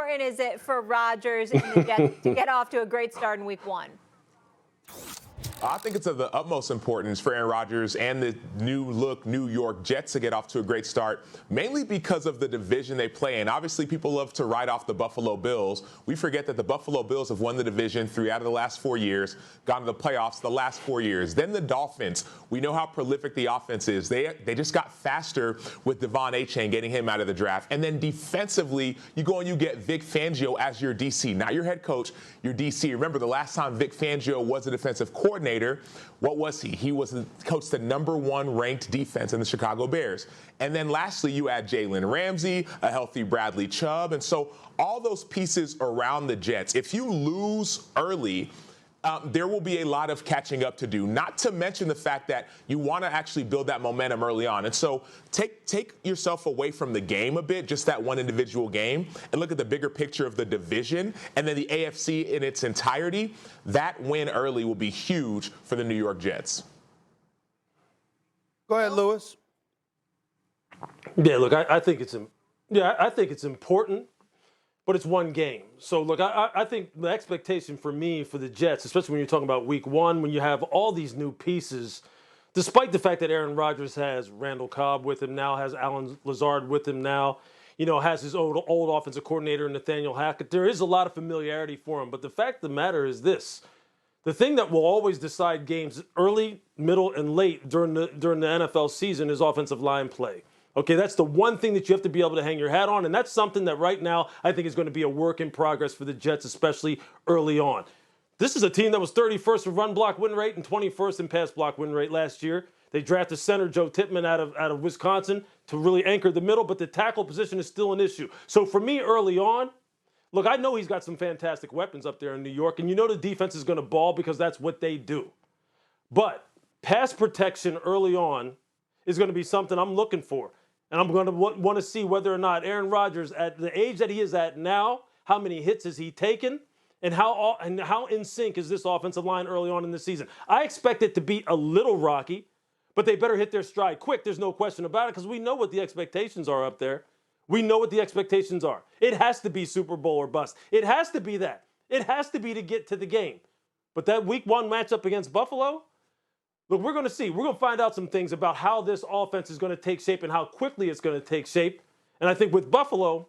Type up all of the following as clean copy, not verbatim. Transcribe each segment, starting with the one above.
important is it for Rodgers and the Jets to get off to a great start in Week 1? I think it's of the utmost importance for Aaron Rodgers and the new-look New York Jets to get off to a great start, mainly because of the division they play in. Obviously, people love to write off the Buffalo Bills. We forget that the Buffalo Bills have won the division 3 out of the last 4 years, gone to the playoffs the last 4 years. Then the Dolphins. We know how prolific the offense is. They just got faster with Devon Achane, getting him out of the draft. And then defensively, you go and you get Vic Fangio as your DC, not your head coach, your DC. Remember, the last time Vic Fangio was a defensive coordinator, what was he? He was coached the #1 ranked defense in the Chicago Bears. And then lastly, you add Jalen Ramsey, a healthy Bradley Chubb. And so all those pieces around the Jets, if you lose early, there will be a lot of catching up to do, not to mention the fact that you want to actually build that momentum early on. And so take yourself away from the game a bit, just that one individual game, and look at the bigger picture of the division and then the AFC in its entirety. That win early will be huge for the New York Jets. Go ahead, Lewis. Yeah, look, I think it's important. But it's one game. So, look, I think the expectation for me, for the Jets, especially when you're talking about Week 1, when you have all these new pieces, despite the fact that Aaron Rodgers has Randall Cobb with him now, has Alan Lazard with him now, has his old offensive coordinator, Nathaniel Hackett, there is a lot of familiarity for him. But the fact of the matter is this. The thing that will always decide games early, middle, and late during the NFL season is offensive line play. Okay, that's the one thing that you have to be able to hang your hat on, and that's something that right now I think is going to be a work in progress for the Jets, especially early on. This is a team that was 31st in run block win rate and 21st in pass block win rate last year. They drafted center Joe Tippmann out of Wisconsin to really anchor the middle, but the tackle position is still an issue. So for me early on, look, I know he's got some fantastic weapons up there in New York, and the defense is going to ball because that's what they do. But pass protection early on is going to be something I'm looking for. And I'm going to want to see whether or not Aaron Rodgers, at the age that he is at now, how many hits has he taken, and how in sync is this offensive line early on in the season. I expect it to be a little rocky, but they better hit their stride quick. There's no question about it because we know what the expectations are up there. We know what the expectations are. It has to be Super Bowl or bust. It has to be that. It has to be to get to the game. But that Week 1 matchup against Buffalo, look, we're going to see. We're going to find out some things about how this offense is going to take shape and how quickly it's going to take shape. And I think with Buffalo,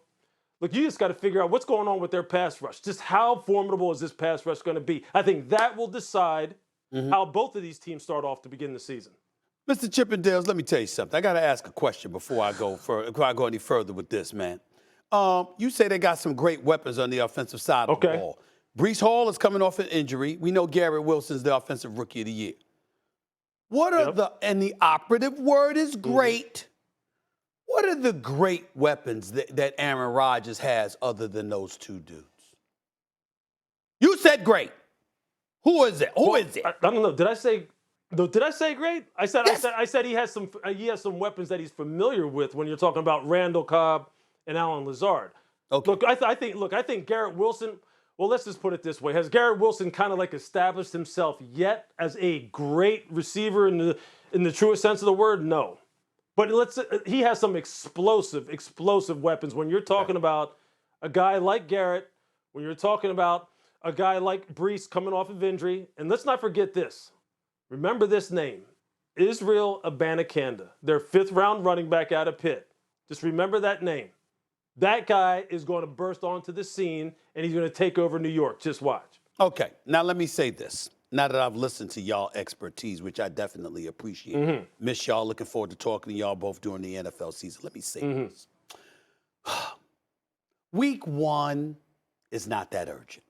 look, you just got to figure out what's going on with their pass rush. Just how formidable is this pass rush going to be? I think that will decide how both of these teams start off to begin the season. Mr. Chippendales, let me tell you something. I got to ask a question before I go any further with this, man. You say they got some great weapons on the offensive side of the ball. Breece Hall is coming off an injury. We know Garrett Wilson's the offensive rookie of the year. What are and the operative word is great. What are the great weapons that Aaron Rodgers has other than those two dudes? You said great. Who is it? Who is it? I don't know. Did I say great? I said yes. I said he has some weapons that he's familiar with when you're talking about Randall Cobb and Alan Lazard. Okay. Look, I think Garrett Wilson. Well, let's just put it this way. Has Garrett Wilson kind of like established himself yet as a great receiver in the truest sense of the word? No. But he has some explosive weapons. When you're talking about a guy like Garrett, when you're talking about a guy like Breece coming off of injury, and let's not forget this. Remember this name, Israel Abanikanda, their 5th-round running back out of Pitt. Just remember that name. That guy is going to burst onto the scene, and he's going to take over New York. Just watch. Okay. Now, let me say this. Now that I've listened to y'all expertise, which I definitely appreciate. Miss y'all. Looking forward to talking to y'all both during the NFL season. Let me say this. Week 1 is not that urgent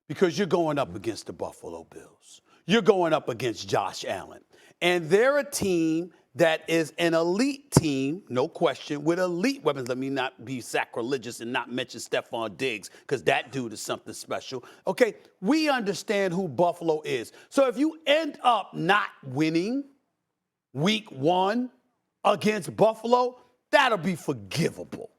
because you're going up against the Buffalo Bills. You're going up against Josh Allen. And they're a team that is an elite team, no question, with elite weapons. Let me not be sacrilegious and not mention Stephon Diggs, because that dude is something special. Okay, we understand who Buffalo is. So if you end up not winning Week 1 against Buffalo, that'll be forgivable.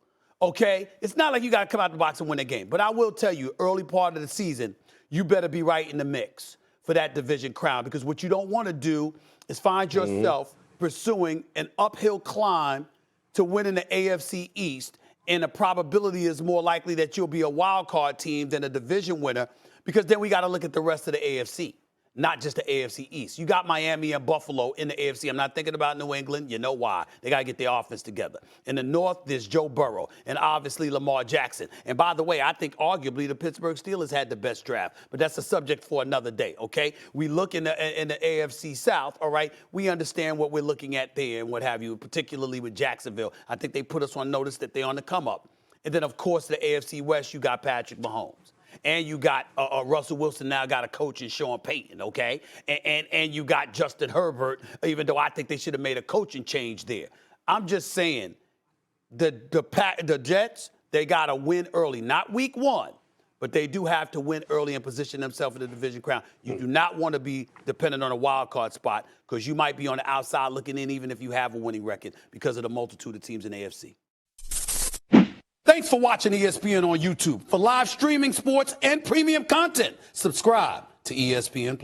Okay? It's not like you got to come out the box and win a game. But I will tell you, early part of the season, you better be right in the mix for that division crown, because what you don't want to do is find yourself pursuing an uphill climb to winning the AFC East and the probability is more likely that you'll be a wild card team than a division winner, because then we got to look at the rest of the AFC. Not just the AFC East. You got Miami and Buffalo in the AFC. I'm not thinking about New England. You know why. They got to get their offense together. In the North, there's Joe Burrow and obviously Lamar Jackson. And by the way, I think arguably the Pittsburgh Steelers had the best draft. But that's a subject for another day, okay? We look in the AFC South, all right? We understand what we're looking at there and what have you, particularly with Jacksonville. I think they put us on notice that they're on the come up. And then, of course, the AFC West, you got Patrick Mahomes. And you got Russell Wilson now got a coach in Sean Payton, okay? And you got Justin Herbert, even though I think they should have made a coaching change there. I'm just saying, the Jets, they got to win early. Not week one, but they do have to win early and position themselves in the division crown. You do not want to be dependent on a wild card spot, because you might be on the outside looking in even if you have a winning record because of the multitude of teams in the AFC. Thanks for watching ESPN on YouTube. For live streaming, sports, and premium content, subscribe to ESPN+.